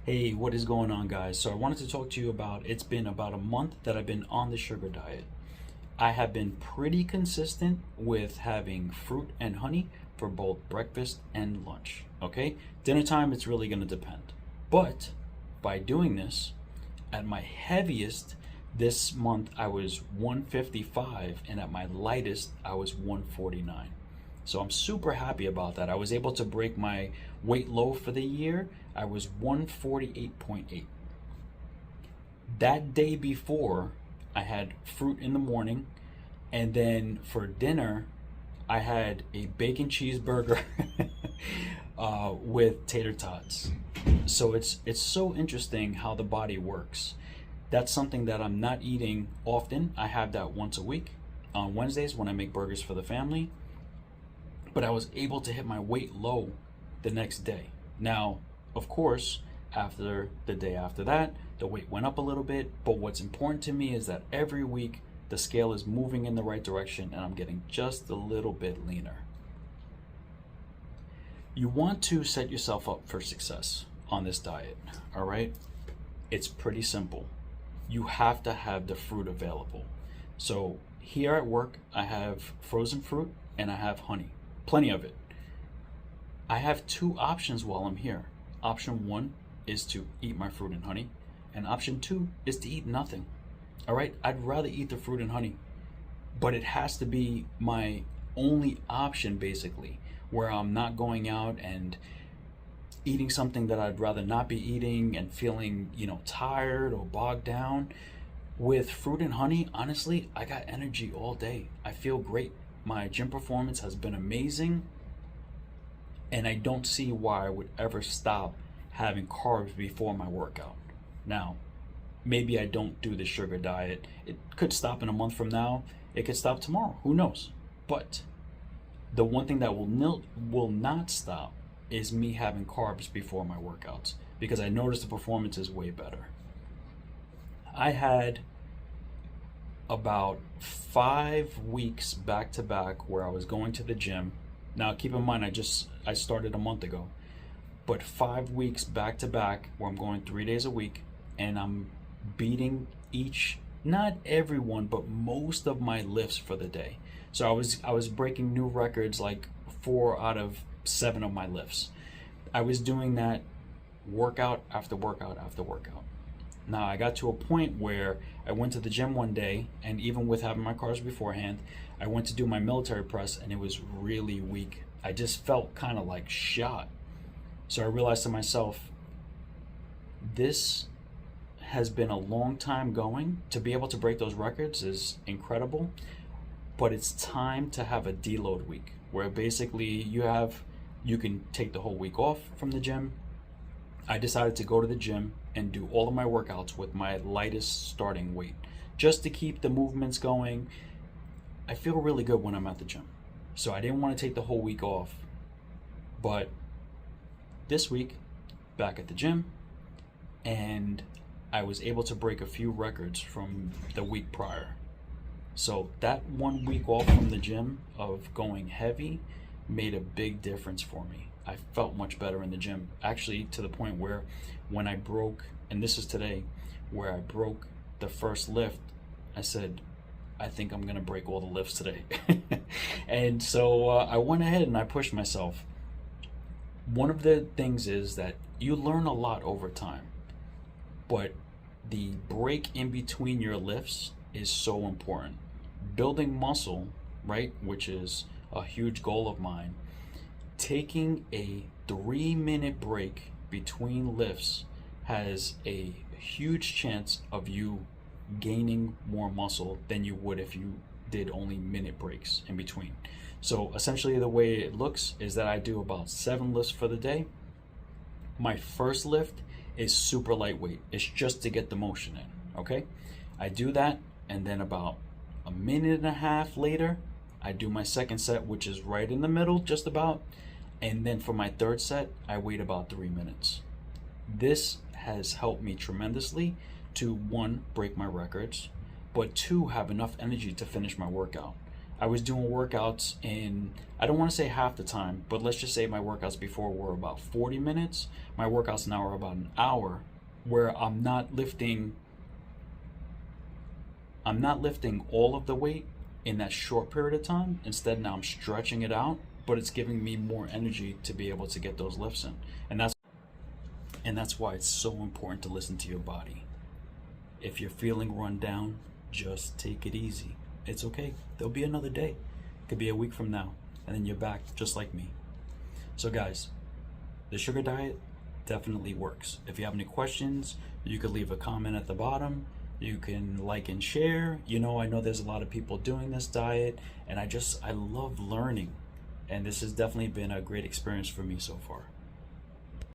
Hey, what is going on, guys? So I wanted to talk to you about it's been about a month that I've been on the sugar diet. I have been pretty consistent with having fruit and honey for both breakfast and lunch. Okay? Dinner time, it's really going to depend. But by doing this, at my heaviest this month, I was 155, and at my lightest, I was 149. So I'm super happy about that. I was able to break my weight low for the year. I was 148.8. That day before, I had fruit in the morning, and then for dinner, I had a bacon cheeseburger with tater tots. So it's so interesting how the body works. That's something that I'm not eating often. I have that once a week on Wednesdays when I make burgers for the family. But I was able to hit my weight low the next day. Now, of course, after the day after that, the weight went up a little bit. But what's important to me is that every week the scale is moving in the right direction and I'm getting just a little bit leaner. You want to set yourself up for success on this diet, all right? It's pretty simple. You have to have the fruit available. So here at work, I have frozen fruit and I have honey. Plenty of it. I have two options while I'm here. Option one is to eat my fruit and honey, and option two is to eat nothing. All right, I'd rather eat the fruit and honey, but it has to be my only option basically, where I'm not going out and eating something that I'd rather not be eating and feeling, tired or bogged down. With fruit and honey, honestly, I got energy all day. I feel great. My gym performance has been amazing, and I don't see why I would ever stop having carbs before my workout. Now, maybe I don't do the sugar diet. It could stop in a month from now. It could stop tomorrow. Who knows? But the one thing that will not stop is me having carbs before my workouts, because I noticed the performance is way better. I had about 5 weeks back to back where I was going to the gym. Now keep in mind I started a month ago, but 5 weeks back to back where I'm going 3 days a week and I'm beating not everyone, but most of my lifts for the day. So I was breaking new records like 4 out of 7 of my lifts. I was doing that workout after workout after workout. Now I got to a point where I went to the gym one day, and even with having my carbs beforehand, I went to do my military press and it was really weak. I just felt kind of like shot. So I realized to myself, this has been a long time going. To be able to break those records is incredible, but it's time to have a deload week where basically you can take the whole week off from the gym. I decided to go to the gym and do all of my workouts with my lightest starting weight, just to keep the movements going. I feel really good when I'm at the gym. So I didn't want to take the whole week off. But this week, back at the gym, and I was able to break a few records from the week prior. So that 1 week off from the gym of going heavy made a big difference for me. I felt much better in the gym, actually, to the point where when I broke, and this is today, where I broke the first lift, I said, I think I'm gonna break all the lifts today. And so I went ahead and I pushed myself. One of the things is that you learn a lot over time, but the break in between your lifts is so important. Building muscle, right, which is a huge goal of mine, taking a 3-minute break between lifts has a huge chance of you gaining more muscle than you would if you did only minute breaks in between. So essentially the way it looks is that I do about 7 lifts for the day. My first lift is super lightweight. It's just to get the motion in, okay? I do that, and then about a minute and a half later, I do my second set, which is right in the middle, just about. And then for my third set, I wait about 3 minutes. This has helped me tremendously to, 1, break my records, but 2, have enough energy to finish my workout. I was doing workouts in, I don't want to say half the time, but let's just say my workouts before were about 40 minutes. My workouts now are about an hour, where I'm not lifting all of the weight in that short period of time. Instead, now I'm stretching it out, but it's giving me more energy to be able to get those lifts in. And that's why it's so important to listen to your body. If you're feeling run down, just take it easy. It's okay. There'll be another day. It could be a week from now, and then you're back just like me. So guys, the sugar diet definitely works. If you have any questions, you could leave a comment at the bottom. You can like and share. I know there's a lot of people doing this diet, and I love learning. And this has definitely been a great experience for me so far.